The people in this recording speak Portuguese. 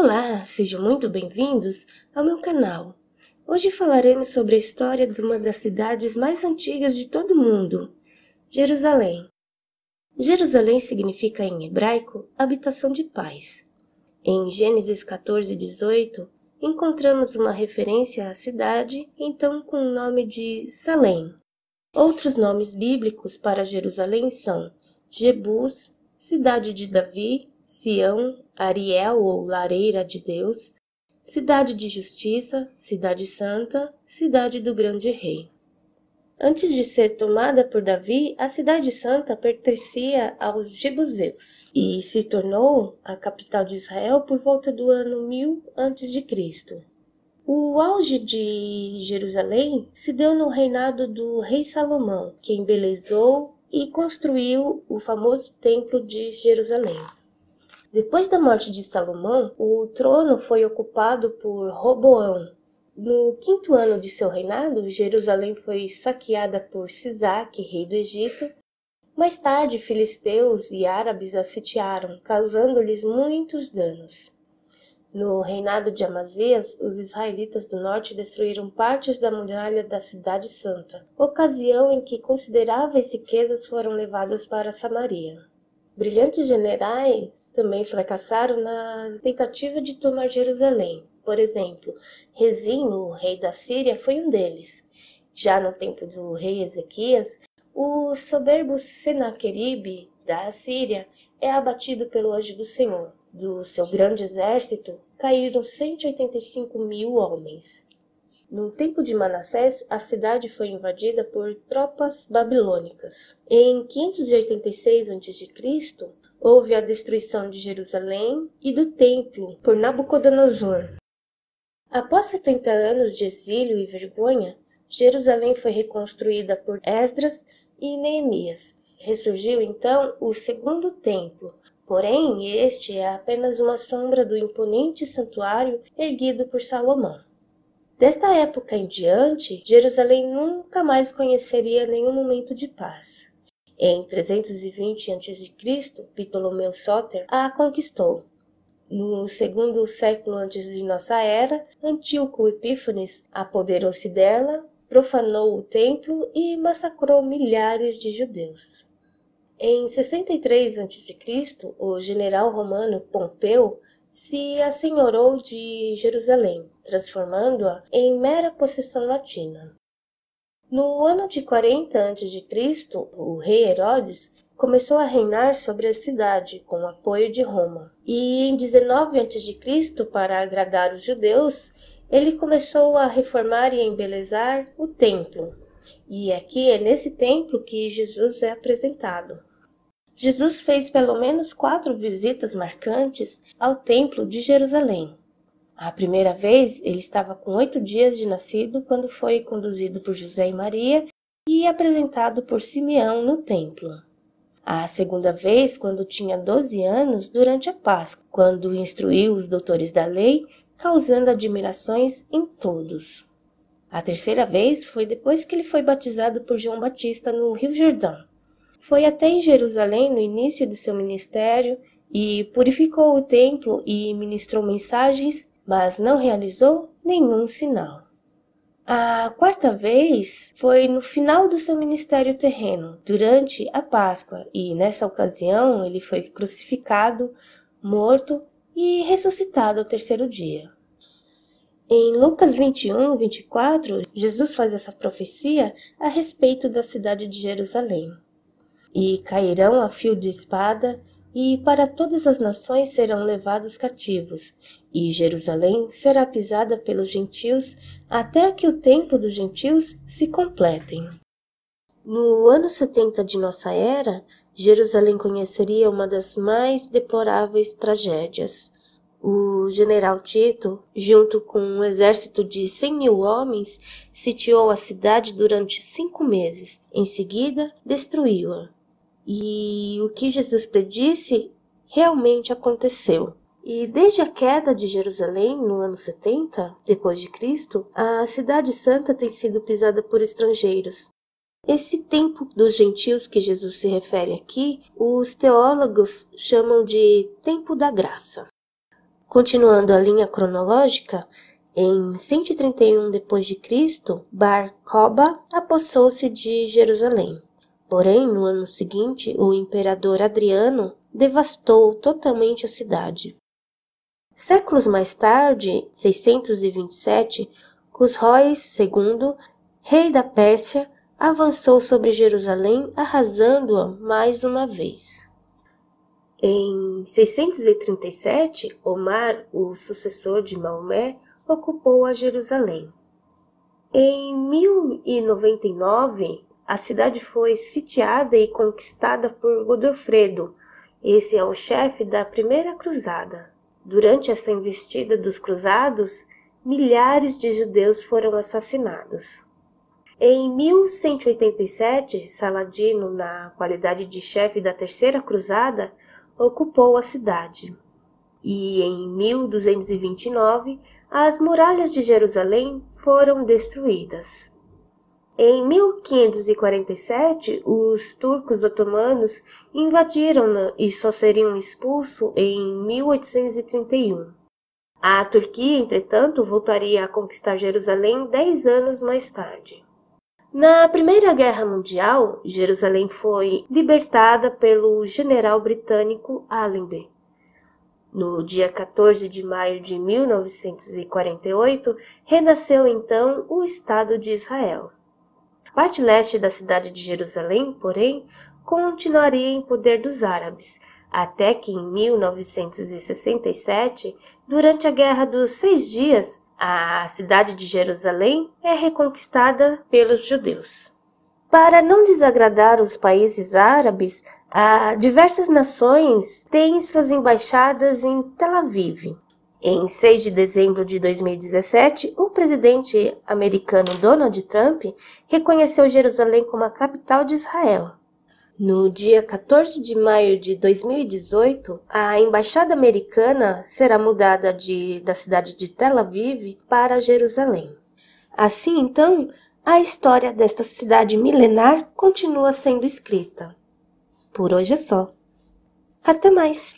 Olá, sejam muito bem-vindos ao meu canal. Hoje falaremos sobre a história de uma das cidades mais antigas de todo o mundo, Jerusalém. Jerusalém significa em hebraico habitação de paz. Em Gênesis 14:18, encontramos uma referência à cidade, então com o nome de Salém. Outros nomes bíblicos para Jerusalém são Jebus, cidade de Davi, Sião, Ariel ou Lareira de Deus, cidade de justiça, cidade santa, cidade do grande rei. Antes de ser tomada por Davi, a cidade santa pertencia aos jebuseus e se tornou a capital de Israel por volta do ano 1000 a.C. O auge de Jerusalém se deu no reinado do rei Salomão, que embelezou e construiu o famoso Templo de Jerusalém. Depois da morte de Salomão, o trono foi ocupado por Roboão. No 5º ano de seu reinado, Jerusalém foi saqueada por Sisaque, rei do Egito. Mais tarde, filisteus e árabes a sitiaram, causando-lhes muitos danos. No reinado de Amazias, os israelitas do norte destruíram partes da muralha da cidade santa, ocasião em que consideráveis riquezas foram levadas para Samaria. Brilhantes generais também fracassaram na tentativa de tomar Jerusalém. Por exemplo, Rezim, o rei da Síria, foi um deles. Já no tempo do rei Ezequias, o soberbo Senaqueribe, da Assíria, é abatido pelo anjo do Senhor. Do seu grande exército, caíram 185.000 homens. No tempo de Manassés, a cidade foi invadida por tropas babilônicas. Em 586 a.C., houve a destruição de Jerusalém e do templo por Nabucodonosor. Após 70 anos de exílio e vergonha, Jerusalém foi reconstruída por Esdras e Neemias. Ressurgiu então o segundo templo, porém este é apenas uma sombra do imponente santuário erguido por Salomão. Desta época em diante, Jerusalém nunca mais conheceria nenhum momento de paz. Em 320 a.C., Ptolomeu Sóter a conquistou. No 2º século antes de nossa era, Antíoco Epífanes apoderou-se dela, profanou o templo e massacrou milhares de judeus. Em 63 a.C., o general romano Pompeu se assenhorou de Jerusalém, transformando-a em mera possessão latina. No ano de 40 a.C., o rei Herodes começou a reinar sobre a cidade com o apoio de Roma. E em 19 a.C., para agradar os judeus, ele começou a reformar e embelezar o templo. E aqui é nesse templo que Jesus é apresentado. Jesus fez pelo menos 4 visitas marcantes ao Templo de Jerusalém. A primeira vez, ele estava com 8 dias de nascido quando foi conduzido por José e Maria e apresentado por Simeão no templo. A segunda vez, quando tinha 12 anos, durante a Páscoa, quando instruiu os doutores da lei, causando admirações em todos. A terceira vez foi depois que ele foi batizado por João Batista no Rio Jordão. Foi até em Jerusalém no início de seu ministério e purificou o templo e ministrou mensagens, mas não realizou nenhum sinal. A quarta vez foi no final do seu ministério terreno, durante a Páscoa, e nessa ocasião ele foi crucificado, morto e ressuscitado ao terceiro dia. Em Lucas 21:24, Jesus faz essa profecia a respeito da cidade de Jerusalém. E cairão a fio de espada, e para todas as nações serão levados cativos, e Jerusalém será pisada pelos gentios, até que o tempo dos gentios se completem. No ano 70 de nossa era, Jerusalém conheceria uma das mais deploráveis tragédias. O general Tito, junto com um exército de 100.000 homens, sitiou a cidade durante 5 meses. Em seguida, destruiu-a. E o que Jesus predisse realmente aconteceu. E desde a queda de Jerusalém, no ano 70, depois de Cristo, a cidade santa tem sido pisada por estrangeiros. Esse tempo dos gentios que Jesus se refere aqui, os teólogos chamam de tempo da graça. Continuando a linha cronológica, em 131 d.C., Bar Koba apossou-se de Jerusalém. Porém, no ano seguinte, o imperador Adriano devastou totalmente a cidade. Séculos mais tarde, 627, Cusróis II, rei da Pérsia, avançou sobre Jerusalém, arrasando-a mais uma vez. Em 637, Omar, o sucessor de Maomé, ocupou a Jerusalém. Em 1099, a cidade foi sitiada e conquistada por Godofredo. Esse é o chefe da Primeira Cruzada. Durante essa investida dos cruzados, milhares de judeus foram assassinados. Em 1187, Saladino, na qualidade de chefe da Terceira Cruzada, ocupou a cidade. E em 1229, as muralhas de Jerusalém foram destruídas. Em 1547, os turcos otomanos invadiram-na e só seriam expulsos em 1831. A Turquia, entretanto, voltaria a conquistar Jerusalém 10 anos mais tarde. Na Primeira Guerra Mundial, Jerusalém foi libertada pelo general britânico Allenby. No dia 14 de maio de 1948, renasceu então o Estado de Israel. A parte leste da cidade de Jerusalém, porém, continuaria em poder dos árabes, até que em 1967, durante a Guerra dos 6 Dias, a cidade de Jerusalém é reconquistada pelos judeus. Para não desagradar os países árabes, diversas nações têm suas embaixadas em Tel Aviv. Em 6 de dezembro de 2017, o presidente americano Donald Trump reconheceu Jerusalém como a capital de Israel. No dia 14 de maio de 2018, a embaixada americana será mudada da cidade de Tel Aviv para Jerusalém. Assim, então, a história desta cidade milenar continua sendo escrita. Por hoje é só. Até mais!